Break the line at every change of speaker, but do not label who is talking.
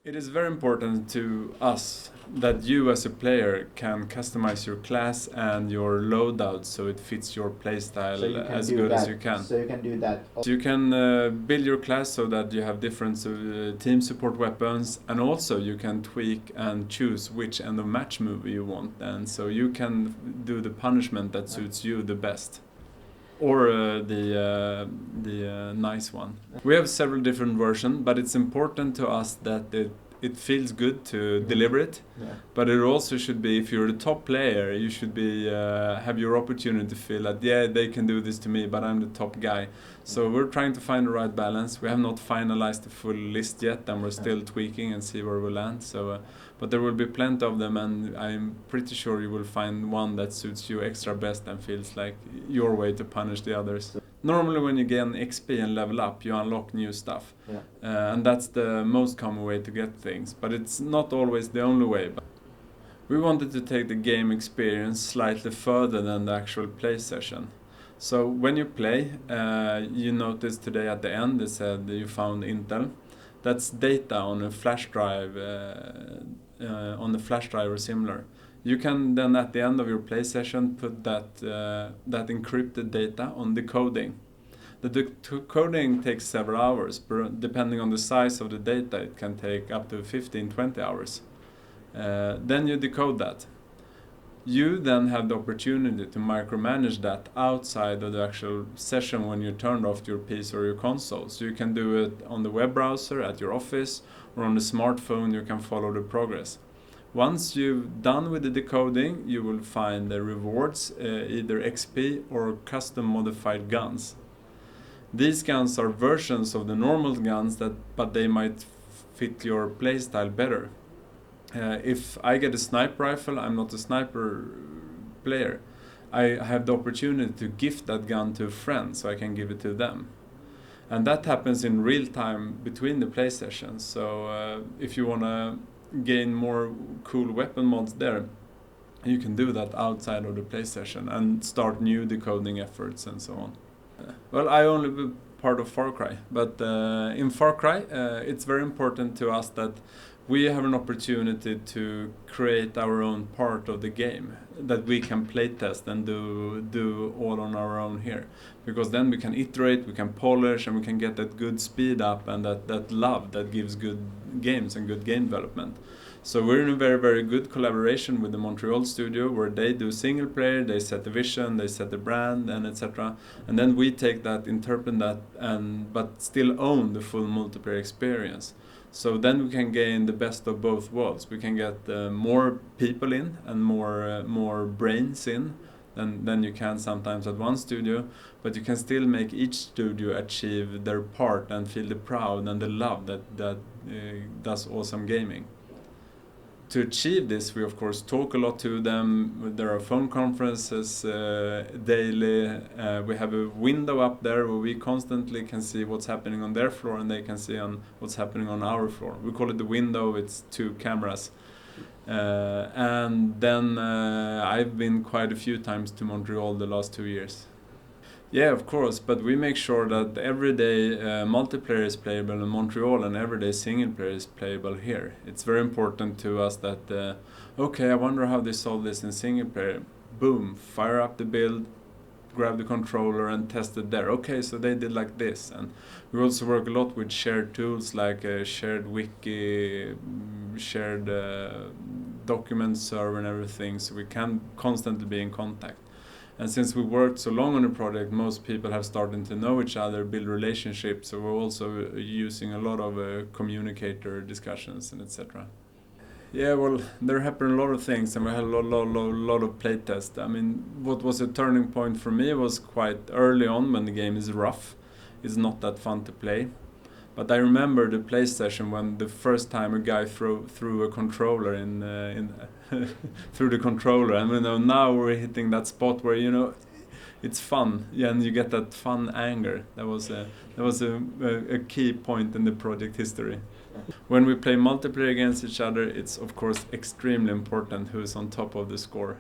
It is very important to us that you as a player can customize your class and your loadout so it fits your playstyle as good as you can.
So you can do that.
So you can build your class so that you have different team support weapons, and also you can tweak and choose which end of match move you want, and so you can do the punishment that suits you the best. Or the nice one. We have several different versions, but it's important to us that it feels good to deliver it.
Yeah.
But it also should be, if you're the top player, you should be have your opportunity to feel that they can do this to me, but I'm the top guy. So we're trying to find the right balance. We have not finalized the full list yet, and we're still tweaking and see where we land. So, but there will be plenty of them, and I'm pretty sure you will find one that suits you extra best and feels like your way to punish the others. Normally when you gain XP and level up, you unlock new stuff.
Yeah.
And that's the most common way to get things, but it's not always the only way. We wanted to take the game experience slightly further than the actual play session. So when you play, you notice today at the end it said you found intel. That's data on a flash drive, or similar. You can then at the end of your play session put that encrypted data on decoding. The decoding takes several hours, but depending on the size of the data, it can take up to 15-20 hours. Then you decode that. You then have the opportunity to micromanage that outside of the actual session when you turned off your PC or your console. So you can do it on the web browser, at your office, or on the smartphone. You can follow the progress. Once you've done with the decoding, you will find the rewards, either XP or custom modified guns. These guns are versions of the normal guns, but they might fit your playstyle better. If I get a sniper rifle, I'm not a sniper player. I have the opportunity to gift that gun to a friend so I can give it to them. And that happens in real time between the play sessions. So if you want to gain more cool weapon mods there, you can do that outside of the play session and start new decoding efforts and so on. Well, I only be part of Far Cry, but in Far Cry it's very important to us that we have an opportunity to create our own part of the game that we can playtest and do all on our own here, because then we can iterate, we can polish, and we can get that good speed up and that love that gives good games and good game development. So we're in a very, very good collaboration with the Montreal studio, where they do single player, they set the vision, they set the brand, and etc. And then we take that, interpret that, but still own the full multiplayer experience. So then we can gain the best of both worlds. We can get more people in and more brains in than you can sometimes at one studio, but you can still make each studio achieve their part and feel the proud and the love that does awesome gaming. To achieve this, we of course talk a lot to them. There are phone conferences daily. We have a window up there where we constantly can see what's happening on their floor, and they can see on what's happening on our floor. We call it the window. It's 2 cameras. And then I've been quite a few times to Montreal the last 2 years. Yeah, of course, but we make sure that everyday multiplayer is playable in Montreal and everyday single player is playable here. It's very important to us that, okay, I wonder how they solve this in single player. Boom, fire up the build, grab the controller and test it there. Okay, so they did like this. And we also work a lot with shared tools like a shared wiki, shared document server and everything, so we can constantly be in contact. And since we worked so long on the project, most people have started to know each other, build relationships, so we're also using a lot of communicator discussions and etc. Yeah, well, there happened a lot of things, and we had a lot of playtests. I mean, what was a turning point for me was quite early on when the game is rough. It's not that fun to play. But I remember the play session when the first time a guy threw a controller in through the controller, and now we're hitting that spot where it's fun, and you get that fun anger. That was a key point in the project history. When we play multiplayer against each other, it's of course extremely important who is on top of the score.